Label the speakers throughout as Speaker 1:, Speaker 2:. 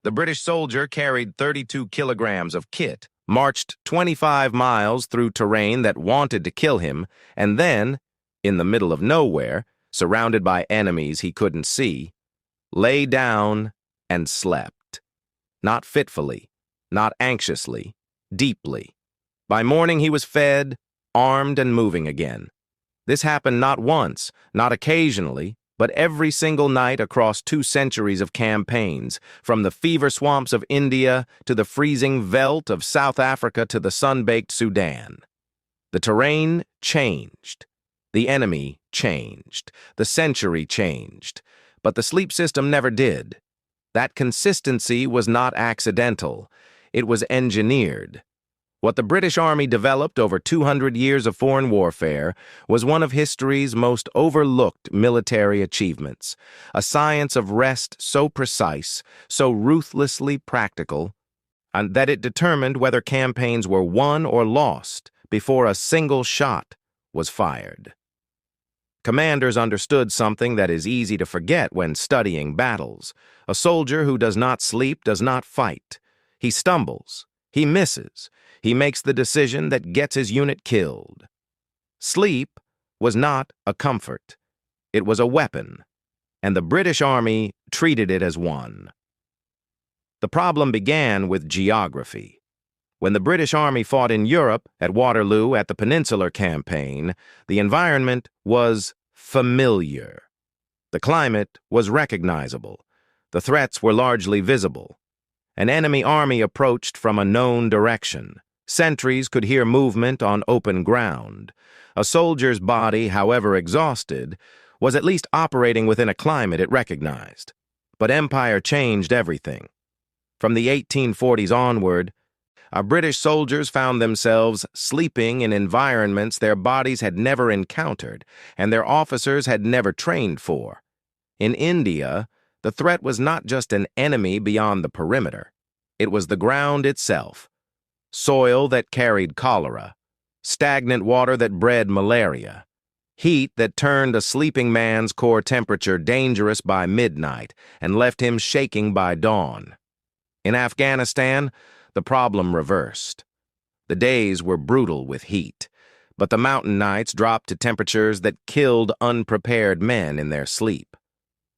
Speaker 1: The British soldier carried 32 kilograms of kit, marched 25 miles through terrain that wanted to kill him, and then, in the middle of nowhere, surrounded by enemies he couldn't see, lay down and slept. Not fitfully, not anxiously, deeply. By morning he was fed, armed and moving again. This happened not once, not occasionally, but every single night across 2 centuries of campaigns, from the fever swamps of India to the freezing veldt of South Africa to the sun-baked Sudan. The terrain changed. The enemy changed. The century changed. But the sleep system never did. That consistency was not accidental. It was engineered. What the British Army developed over 200 years of foreign warfare was one of history's most overlooked military achievements, a science of rest so precise, so ruthlessly practical, and that it determined whether campaigns were won or lost before a single shot was fired. Commanders understood something that is easy to forget when studying battles. A soldier who does not sleep does not fight. He stumbles. He misses. He makes the decision that gets his unit killed. Sleep was not a comfort. It was a weapon, and the British Army treated it as one. The problem began with geography. When the British Army fought in Europe, at Waterloo, at the Peninsular Campaign, the environment was familiar. The climate was recognizable. The threats were largely visible. An enemy army approached from a known direction. Sentries could hear movement on open ground. A soldier's body, however exhausted, was at least operating within a climate it recognized. But empire changed everything. From the 1840s onward, our British soldiers found themselves sleeping in environments their bodies had never encountered and their officers had never trained for. In India, the threat was not just an enemy beyond the perimeter. It was the ground itself. Soil that carried cholera, stagnant water that bred malaria, heat that turned a sleeping man's core temperature dangerous by midnight and left him shaking by dawn. In Afghanistan, the problem reversed. The days were brutal with heat, but the mountain nights dropped to temperatures that killed unprepared men in their sleep.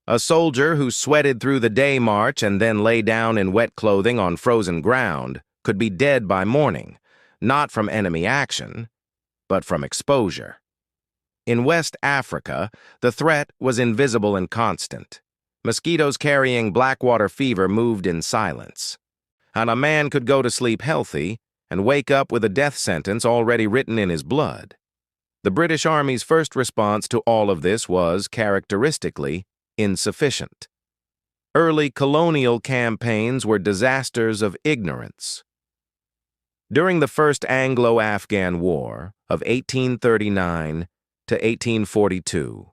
Speaker 1: A soldier who sweated through the day march and then lay down in wet clothing on frozen ground could be dead by morning, not from enemy action, but from exposure. In West Africa, the threat was invisible and constant. Mosquitoes carrying blackwater fever moved in silence, and a man could go to sleep healthy and wake up with a death sentence already written in his blood. The British Army's first response to all of this was, characteristically, insufficient. Early colonial campaigns were disasters of ignorance. During the First Anglo-Afghan War of 1839 to 1842,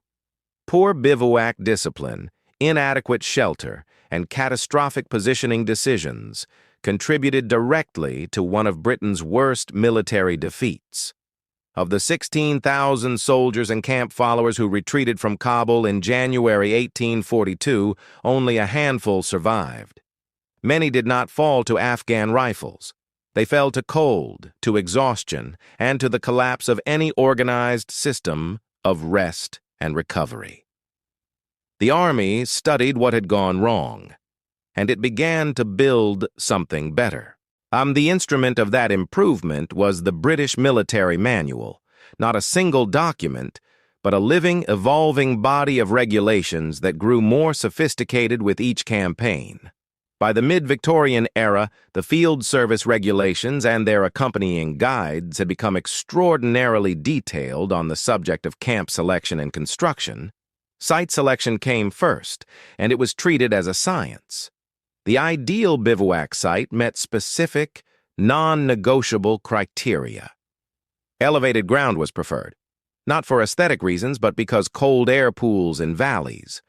Speaker 1: poor bivouac discipline, inadequate shelter, and catastrophic positioning decisions contributed directly to one of Britain's worst military defeats. Of the 16,000 soldiers and camp followers who retreated from Kabul in January 1842, only a handful survived. Many did not fall to Afghan rifles. They fell to cold, to exhaustion, and to the collapse of any organized system of rest and recovery. The Army studied what had gone wrong, and it began to build something better. The instrument of that improvement was the British Military Manual, not a single document, but a living, evolving body of regulations that grew more sophisticated with each campaign. By the mid-Victorian era, the field service regulations and their accompanying guides had become extraordinarily detailed on the subject of camp selection and construction. Site selection came first, and it was treated as a science. The ideal bivouac site met specific, non-negotiable criteria. Elevated ground was preferred, not for aesthetic reasons, but because cold air pools in valleys.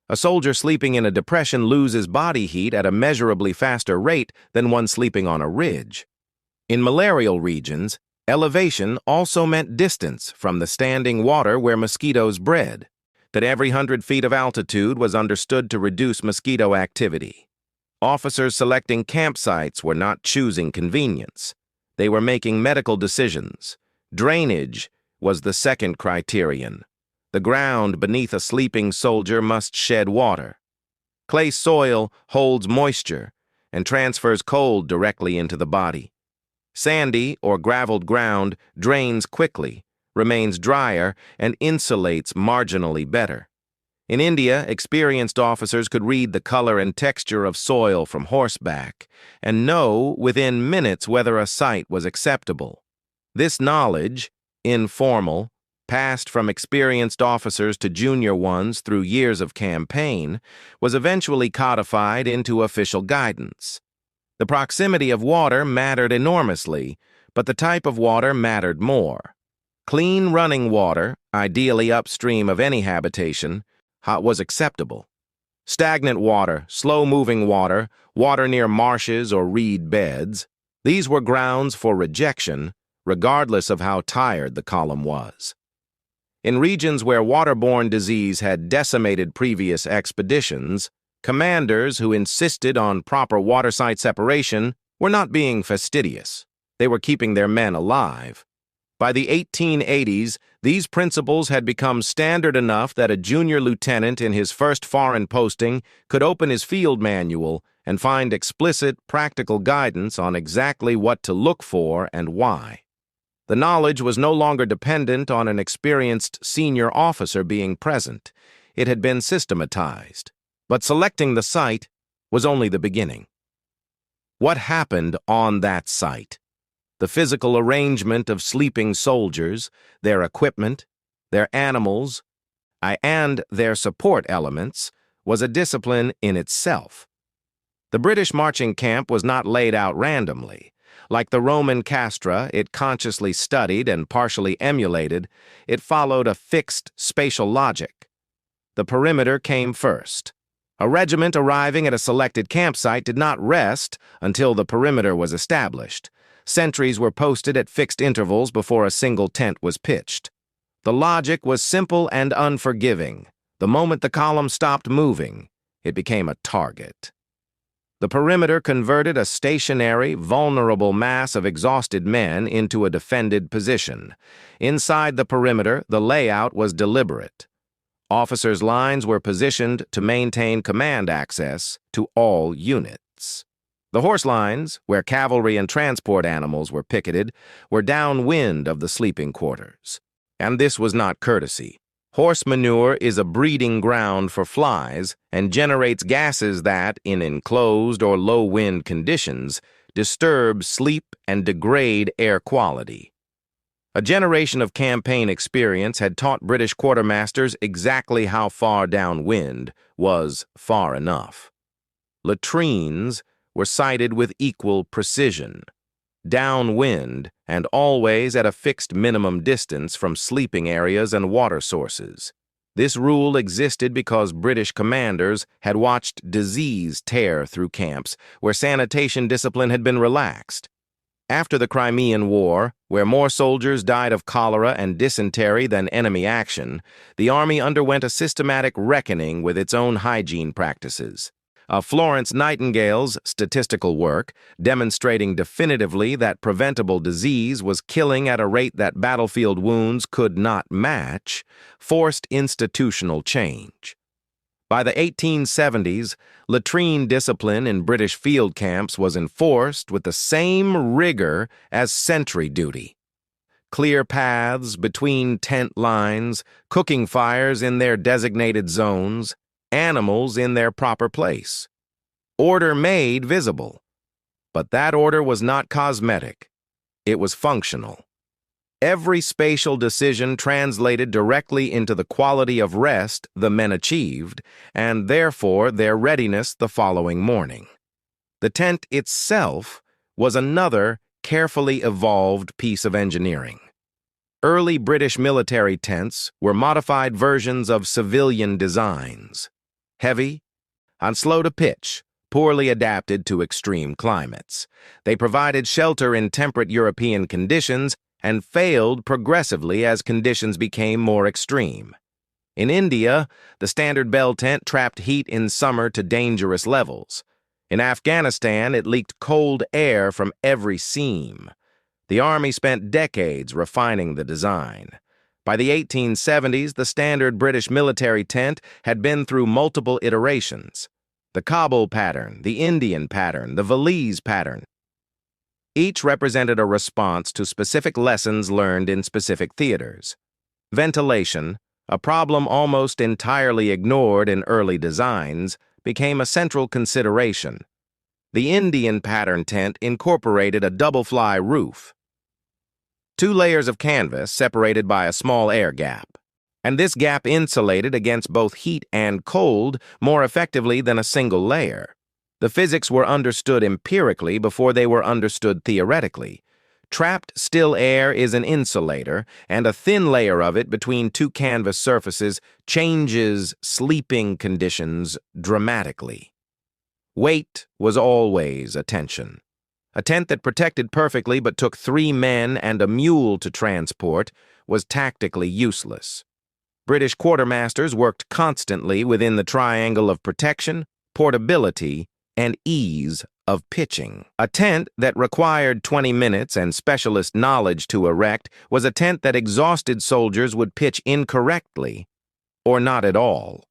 Speaker 1: A soldier sleeping in a depression loses body heat at a measurably faster rate than one sleeping on a ridge. In malarial regions, elevation also meant distance from the standing water where mosquitoes bred, that every 100 feet of altitude was understood to reduce mosquito activity. Officers selecting campsites were not choosing convenience. They were making medical decisions. Drainage was the second criterion. The ground beneath a sleeping soldier must shed water. Clay soil holds moisture and transfers cold directly into the body. Sandy or graveled ground drains quickly, remains drier, and insulates marginally better. In India, experienced officers could read the color and texture of soil from horseback and know within minutes whether a site was acceptable. This knowledge, informal, passed from experienced officers to junior ones through years of campaign, was eventually codified into official guidance. The proximity of water mattered enormously, but the type of water mattered more. Clean running water, ideally upstream of any habitation, was acceptable. Stagnant water, slow-moving water, water near marshes or reed beds, these were grounds for rejection, regardless of how tired the column was. In regions where waterborne disease had decimated previous expeditions, commanders who insisted on proper water site separation were not being fastidious. They were keeping their men alive. By the 1880s, these principles had become standard enough that a junior lieutenant in his first foreign posting could open his field manual and find explicit, practical guidance on exactly what to look for and why. The knowledge was no longer dependent on an experienced senior officer being present. It had been systematized. But selecting the site was only the beginning. What happened on that site? The physical arrangement of sleeping soldiers, their equipment, their animals, and their support elements was a discipline in itself. The British marching camp was not laid out randomly. Like the Roman castra, it consciously studied and partially emulated. It followed a fixed spatial logic. The perimeter came first. A regiment arriving at a selected campsite did not rest until the perimeter was established. Sentries were posted at fixed intervals before a single tent was pitched. The logic was simple and unforgiving. The moment the column stopped moving, it became a target. The perimeter converted a stationary, vulnerable mass of exhausted men into a defended position. Inside the perimeter, the layout was deliberate. Officers' lines were positioned to maintain command access to all units. The horse lines, where cavalry and transport animals were picketed, were downwind of the sleeping quarters. And this was not courtesy. Horse manure is a breeding ground for flies and generates gases that, in enclosed or low-wind conditions, disturb sleep and degrade air quality. A generation of campaign experience had taught British quartermasters exactly how far downwind was far enough. Latrines were sited with equal precision, downwind and always at a fixed minimum distance from sleeping areas and water sources. This rule existed because British commanders had watched disease tear through camps where sanitation discipline had been relaxed. After the Crimean War, where more soldiers died of cholera and dysentery than enemy action, the Army underwent a systematic reckoning with its own hygiene practices. Florence Nightingale's statistical work, demonstrating definitively that preventable disease was killing at a rate that battlefield wounds could not match, forced institutional change. By the 1870s, latrine discipline in British field camps was enforced with the same rigor as sentry duty. Clear paths between tent lines, cooking fires in their designated zones, animals in their proper place. Order made visible. But that order was not cosmetic. It was functional. Every spatial decision translated directly into the quality of rest the men achieved, and therefore their readiness the following morning. The tent itself was another carefully evolved piece of engineering. Early British military tents were modified versions of civilian designs. Heavy and slow to pitch, poorly adapted to extreme climates. They provided shelter in temperate European conditions and failed progressively as conditions became more extreme. In India, the standard bell tent trapped heat in summer to dangerous levels. In Afghanistan, it leaked cold air from every seam. The Army spent decades refining the design. By the 1870s, the standard British military tent had been through multiple iterations. The Kabul pattern, the Indian pattern, the valise pattern. Each represented a response to specific lessons learned in specific theaters. Ventilation, a problem almost entirely ignored in early designs, became a central consideration. The Indian pattern tent incorporated a double-fly roof, 2 layers of canvas separated by a small air gap, and this gap insulated against both heat and cold more effectively than a single layer. The physics were understood empirically before they were understood theoretically. Trapped still air is an insulator, and a thin layer of it between 2 canvas surfaces changes sleeping conditions dramatically. Weight was always a tension. A tent that protected perfectly but took 3 men and a mule to transport was tactically useless. British quartermasters worked constantly within the triangle of protection, portability, and ease of pitching. A tent that required 20 minutes and specialist knowledge to erect was a tent that exhausted soldiers would pitch incorrectly, or not at all.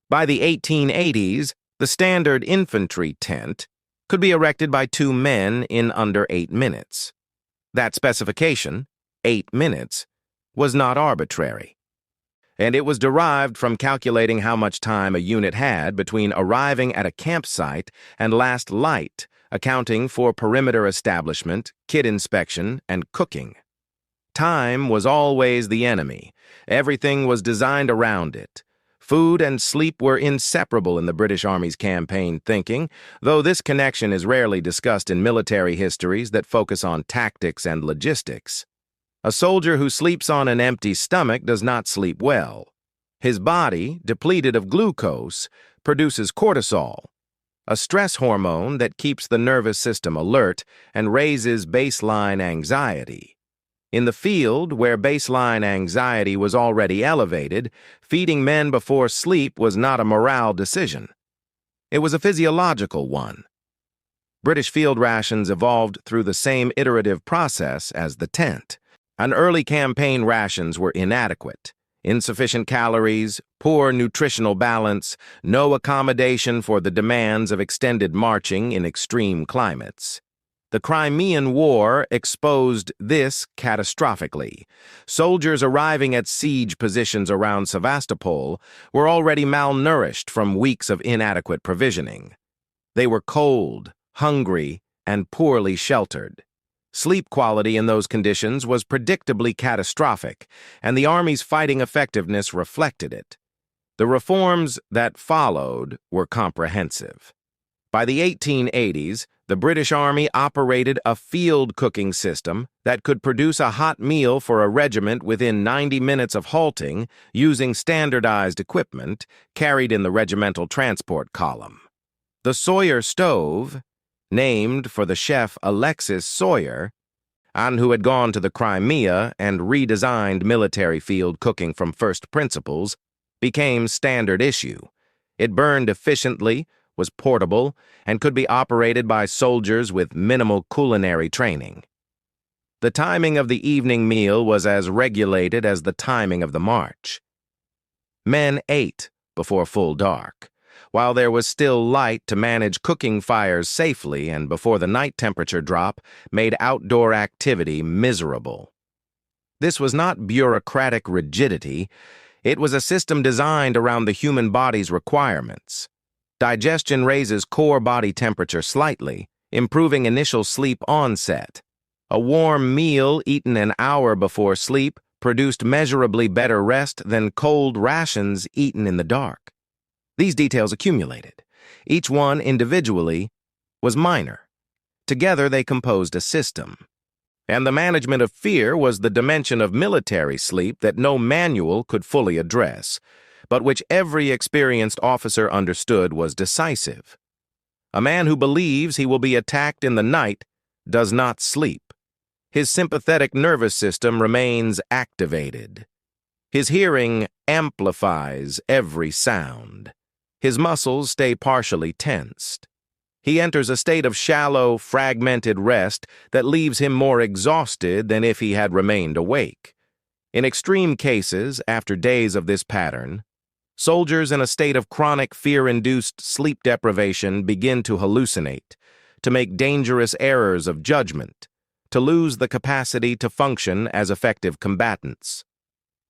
Speaker 1: By the 1880s, the standard infantry tent could be erected by 2 men in under 8 minutes. That specification, 8 minutes, was not arbitrary, and it was derived from calculating how much time a unit had between arriving at a campsite and last light, accounting for perimeter establishment, kit inspection, and cooking. Time was always the enemy. Everything was designed around it. Food and sleep were inseparable in the British Army's campaign thinking, though this connection is rarely discussed in military histories that focus on tactics and logistics. A soldier who sleeps on an empty stomach does not sleep well. His body, depleted of glucose, produces cortisol, a stress hormone that keeps the nervous system alert and raises baseline anxiety. In the field, where baseline anxiety was already elevated, feeding men before sleep was not a morale decision. It was a physiological one. British field rations evolved through the same iterative process as the tent. And early campaign rations were inadequate. Insufficient calories, poor nutritional balance, no accommodation for the demands of extended marching in extreme climates. The Crimean War exposed this catastrophically. Soldiers arriving at siege positions around Sevastopol were already malnourished from weeks of inadequate provisioning. They were cold, hungry, and poorly sheltered. Sleep quality in those conditions was predictably catastrophic, and the Army's fighting effectiveness reflected it. The reforms that followed were comprehensive. By the 1880s, the British Army operated a field cooking system that could produce a hot meal for a regiment within 90 minutes of halting using standardized equipment carried in the regimental transport column. The Sawyer stove, named for the chef Alexis Sawyer, and who had gone to the Crimea and redesigned military field cooking from first principles, became standard issue. It burned efficiently, was portable, and could be operated by soldiers with minimal culinary training. The timing of the evening meal was as regulated as the timing of the march. Men ate before full dark, while there was still light to manage cooking fires safely and before the night temperature drop made outdoor activity miserable. This was not bureaucratic rigidity. It was a system designed around the human body's requirements. Digestion raises core body temperature slightly, improving initial sleep onset. A warm meal eaten an hour before sleep produced measurably better rest than cold rations eaten in the dark. These details accumulated. Each one individually was minor. Together they composed a system. And the management of fear was the dimension of military sleep that no manual could fully address, but which every experienced officer understood was decisive. A man who believes he will be attacked in the night does not sleep. His sympathetic nervous system remains activated. His hearing amplifies every sound. His muscles stay partially tensed. He enters a state of shallow, fragmented rest that leaves him more exhausted than if he had remained awake. In extreme cases, after days of this pattern, soldiers in a state of chronic fear-induced sleep deprivation begin to hallucinate, to make dangerous errors of judgment, to lose the capacity to function as effective combatants.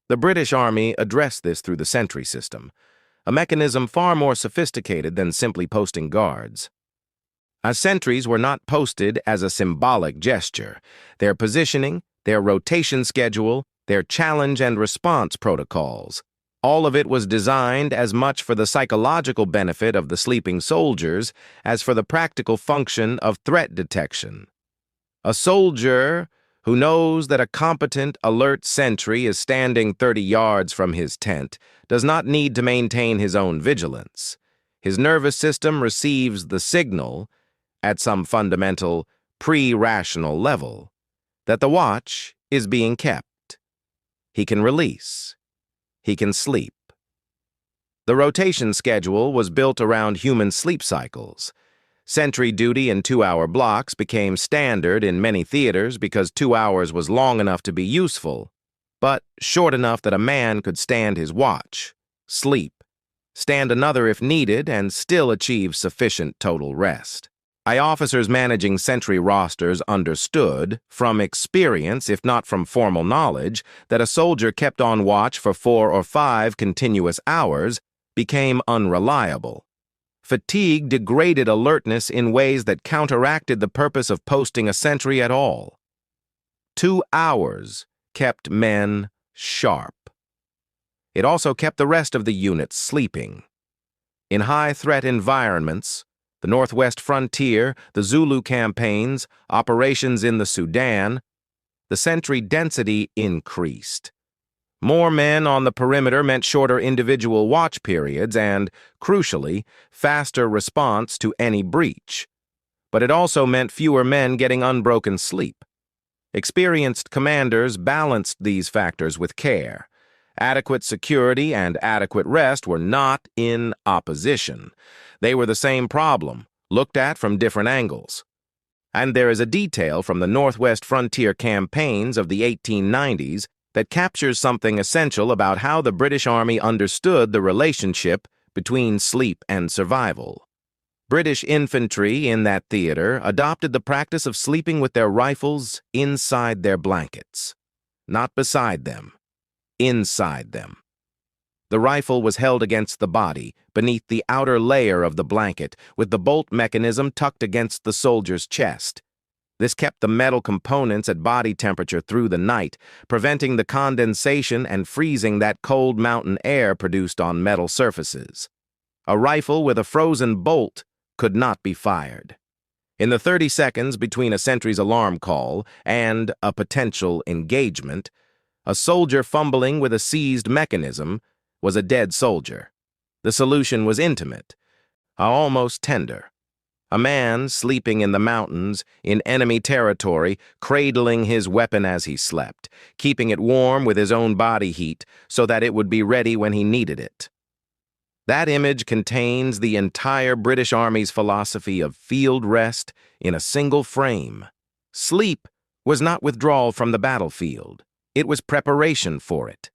Speaker 1: The British Army addressed this through the sentry system, a mechanism far more sophisticated than simply posting guards. As sentries were not posted as a symbolic gesture. Their positioning, their rotation schedule, their challenge and response protocols, all of it was designed as much for the psychological benefit of the sleeping soldiers as for the practical function of threat detection. A soldier who knows that a competent, alert sentry is standing 30 yards from his tent does not need to maintain his own vigilance. His nervous system receives the signal, at some fundamental, pre-rational level, that the watch is being kept. He can release. He can sleep. The rotation schedule was built around human sleep cycles. Sentry duty in 2-hour blocks became standard in many theaters because 2 hours was long enough to be useful, but short enough that a man could stand his watch, sleep, stand another if needed, and still achieve sufficient total rest. Officers managing sentry rosters understood, from experience if not from formal knowledge, that a soldier kept on watch for 4 or 5 continuous hours became unreliable. Fatigue degraded alertness in ways that counteracted the purpose of posting a sentry at all. 2 hours kept men sharp. It also kept the rest of the unit sleeping. In high-threat environments, the Northwest Frontier, the Zulu campaigns, operations in the Sudan, the sentry density increased. More men on the perimeter meant shorter individual watch periods and, crucially, faster response to any breach. But it also meant fewer men getting unbroken sleep. Experienced commanders balanced these factors with care. Adequate security and adequate rest were not in opposition. They were the same problem, looked at from different angles. And there is a detail from the Northwest Frontier campaigns of the 1890s that captures something essential about how the British Army understood the relationship between sleep and survival. British infantry in that theater adopted the practice of sleeping with their rifles inside their blankets. Not beside them, inside them. The rifle was held against the body, beneath the outer layer of the blanket, with the bolt mechanism tucked against the soldier's chest. This kept the metal components at body temperature through the night, preventing the condensation and freezing that cold mountain air produced on metal surfaces. A rifle with a frozen bolt could not be fired. In the 30 seconds between a sentry's alarm call and a potential engagement, a soldier fumbling with a seized mechanism was a dead soldier. The solution was intimate, almost tender. A man sleeping in the mountains, in enemy territory, cradling his weapon as he slept, keeping it warm with his own body heat so that it would be ready when he needed it. That image contains the entire British Army's philosophy of field rest in a single frame. Sleep was not withdrawal from the battlefield. It was preparation for it.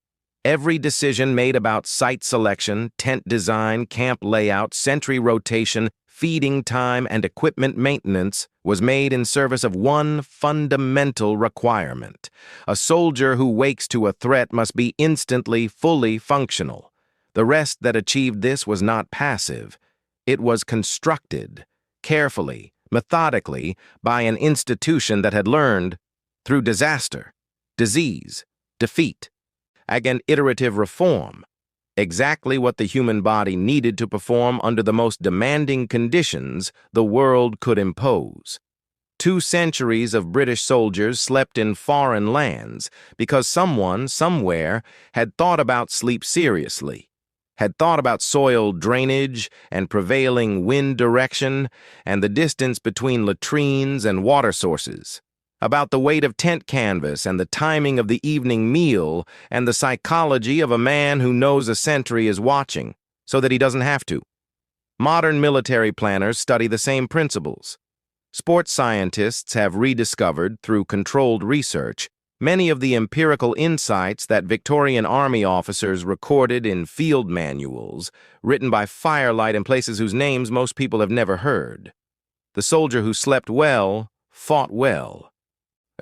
Speaker 1: Every decision made about site selection, tent design, camp layout, sentry rotation, feeding time, and equipment maintenance was made in service of one fundamental requirement. A soldier who wakes to a threat must be instantly, fully functional. The rest that achieved this was not passive. It was constructed, carefully, methodically, by an institution that had learned, through disaster, disease, defeat, and iterative reform, exactly what the human body needed to perform under the most demanding conditions the world could impose. 2 centuries of British soldiers slept in foreign lands because someone, somewhere, had thought about sleep seriously, had thought about soil drainage and prevailing wind direction and the distance between latrines and water sources, about the weight of tent canvas and the timing of the evening meal and the psychology of a man who knows a sentry is watching so that he doesn't have to. Modern military planners study the same principles. Sports scientists have rediscovered, through controlled research, many of the empirical insights that Victorian Army officers recorded in field manuals, written by firelight in places whose names most people have never heard. The soldier who slept well fought well.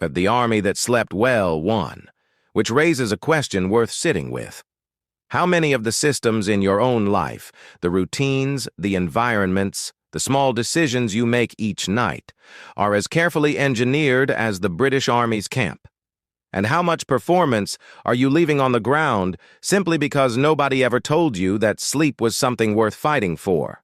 Speaker 1: The army that slept well won, which raises a question worth sitting with. How many of the systems in your own life, the routines, the environments, the small decisions you make each night, are as carefully engineered as the British Army's camp? And how much performance are you leaving on the ground simply because nobody ever told you that sleep was something worth fighting for?